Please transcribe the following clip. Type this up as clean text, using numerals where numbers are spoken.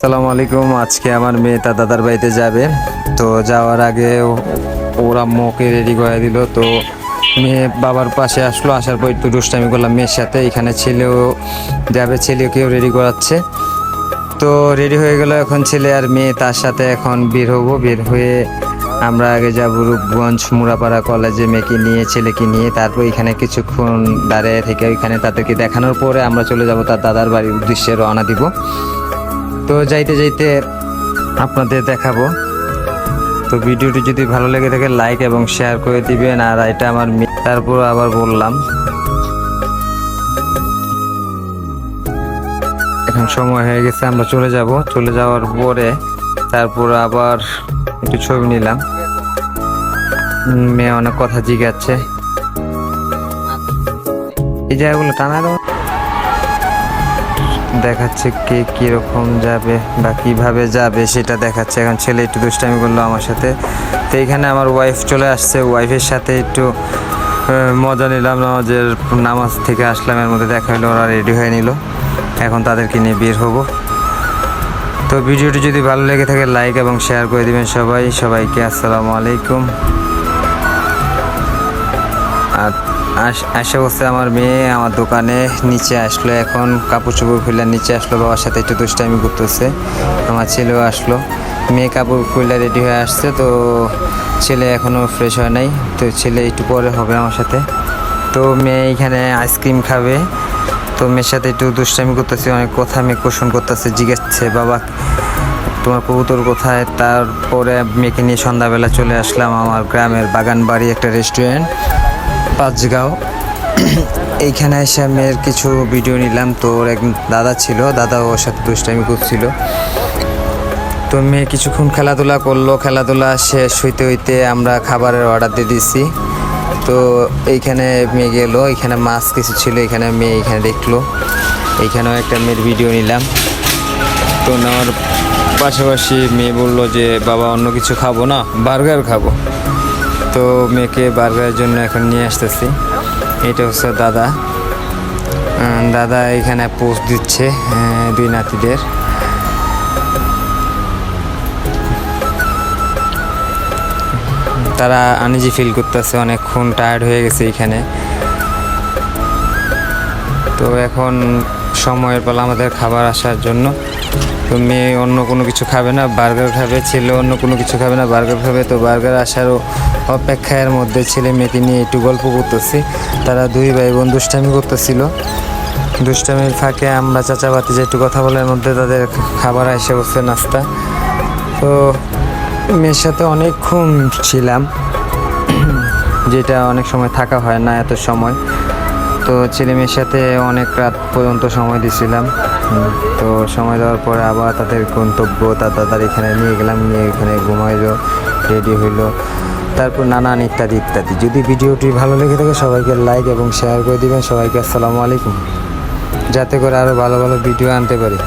আসসালামু আলাইকুম। আজকে আমার মেয়ে তার দাদার বাড়িতে যাবে, তো যাওয়ার আগে ওরা আম্মুকে রেডি করে দিল। তো মেয়ে বাবার পাশে আসলো, আসার পর একটু দুষ্টামি করলাম মেয়ের সাথে। এখানে ছেলেও যাবে, ছেলেকেও রেডি করাচ্ছে। তো রেডি হয়ে গেল, এখন ছেলে আর মেয়ে তার সাথে এখন বের হবো। বের হয়ে আমরা আগে যাব রূপগঞ্জ মুরাপাড়া কলেজে, মেয়েকে নিয়ে ছেলেকে নিয়ে। তারপর এখানে কিছুক্ষণ দাঁড়িয়ে থেকে ওইখানে তাদেরকে দেখানোর পরে আমরা চলে যাব তার দাদার বাড়ির উদ্দেশ্যে রওনা দিব। তো যাইতে যাইতে আপনাদের দেখাবো। তো ভিডিওটি যদি ভালো লেগে থাকে লাইক এবং শেয়ার করে দিবেন। আর এটা আমার তারপর আবার বললাম, এখন সময় হয়ে গেছে, আমরা চলে যাব। চলে যাওয়ার পরে তারপর আবার একটু ছবি নিলাম। মেয়ে অনেক কথা জিজ্ঞাসছে, এই জায়গাগুলো টানা দেখাচ্ছে কে কিরকম যাবে বা কিভাবে যাবে সেটা দেখাচ্ছে। এখন ছেলে একটু দুষ্টামি করলো আমার সাথে। তো এইখানে আমার ওয়াইফ চলে আসছে, ওয়াইফের সাথে একটু মজা নিলাম। নামাজ থেকে আসলাম, এর মধ্যে দেখা হলো ওরা রেডি হয়ে নিল। এখন তাদেরকে নিয়ে বের হব। তো ভিডিওটি যদি ভালো লেগে থাকে লাইক এবং শেয়ার করে দিবেন সবাইকে আসসালামু আলাইকুম। আর আশা করছে আমার মেয়ে আমার দোকানে নিচে আসলো, এখন কাপড় চোপড় খুলে নিচে আসলো, বাবার সাথে একটু দুষ্টামি করতেছে। আমার ছেলেও আসলো, মেয়ে কাপড় খুলে রেডি হয়ে আসছে। তো ছেলে এখনও ফ্রেশ হয় নাই, তো ছেলে একটু পরে হবে আমার সাথে। তো মেয়ে এখানে আইসক্রিম খাবে। তো মেয়ের সাথে একটু দুষ্টামি করতেছে, অনেক কথা মেয়ে কোশ্চেন করতেছে, জিজ্ঞাসছে বাবা তোমার কবুতর কোথায়। তারপরে মেয়েকে নিয়ে সন্ধ্যাবেলা চলে আসলাম আমার গ্রামের বাগান বাড়ি একটা রেস্টুরেন্ট পাঁচগাঁও। এইখানে এসে মেয়ের কিছু ভিডিও নিলাম। তো ওর এক দাদা ছিল, দাদা ওর সাথে দুষ্টামি করছিল। তো মেয়ে কিছুক্ষণ খেলাধুলা করলো, খেলাধুলা শেষ হইতে হইতে আমরা খাবারের অর্ডার দিয়ে দিচ্ছি। তো এইখানে মেয়ে গেল, এখানে মাছ কিছু ছিল, এখানে মেয়ে এখানে দেখলো। এইখানেও একটা মেয়ের ভিডিও নিলাম। তো নেওয়ার পাশাপাশি মেয়ে বললো যে বাবা অন্য কিছু খাবো না, বার্গার খাবো। তো মেয়েকে বার্গারের জন্য এখন নিয়ে আসতেছি। এটা হচ্ছে দাদা, দাদা এখানে পোস্ট দিচ্ছে দুই নাতিদের। তারা আনইজি ফিল করতেছে, অনেকক্ষণ টায়ার্ড হয়ে গেছে এখানে। তো এখন সময়ের পালা আমাদের খাবার আসার জন্য। তো মেয়ে অন্য কোনো কিছু খাবে না, বার্গার খাবে। ছেলে অন্য কোনো কিছু খাবে না, বার্গার খাবে। তো বার্গার আসারও অপেক্ষার মধ্যে ছেলে মেয়েকে নিয়ে একটু গল্প করতেছি। তারা দুই ভাই বোন দুষ্টামি করতেছিল। দুষ্টামির ফাঁকে আমরা চাচা ভাতিজা একটু কথা বলার মধ্যে তাদের খাবার এসে বসছে, নাস্তা। তো মেয়ের সাথে অনেকক্ষণ ছিলাম, যেটা অনেক সময় থাকা হয় না এত সময়। তো ছেলে মেয়ের সাথে অনেক রাত পর্যন্ত সময় দিয়েছিলাম। তো সময় দেওয়ার পরে আবার তাদের গন্তব্য তাদের এখানে নিয়ে গেলাম, নিয়ে এখানে ঘুমাইলো, রেডি হইলো, তারপর নানান ইত্যাদি ইত্যাদি। যদি ভিডিওটি ভালো লেগে থাকে সবাইকে লাইক এবং শেয়ার করে দিবেন। সবাইকে আসসালামু আলাইকুম, যাতে করে আরও ভালো ভালো ভিডিও আনতে পারি।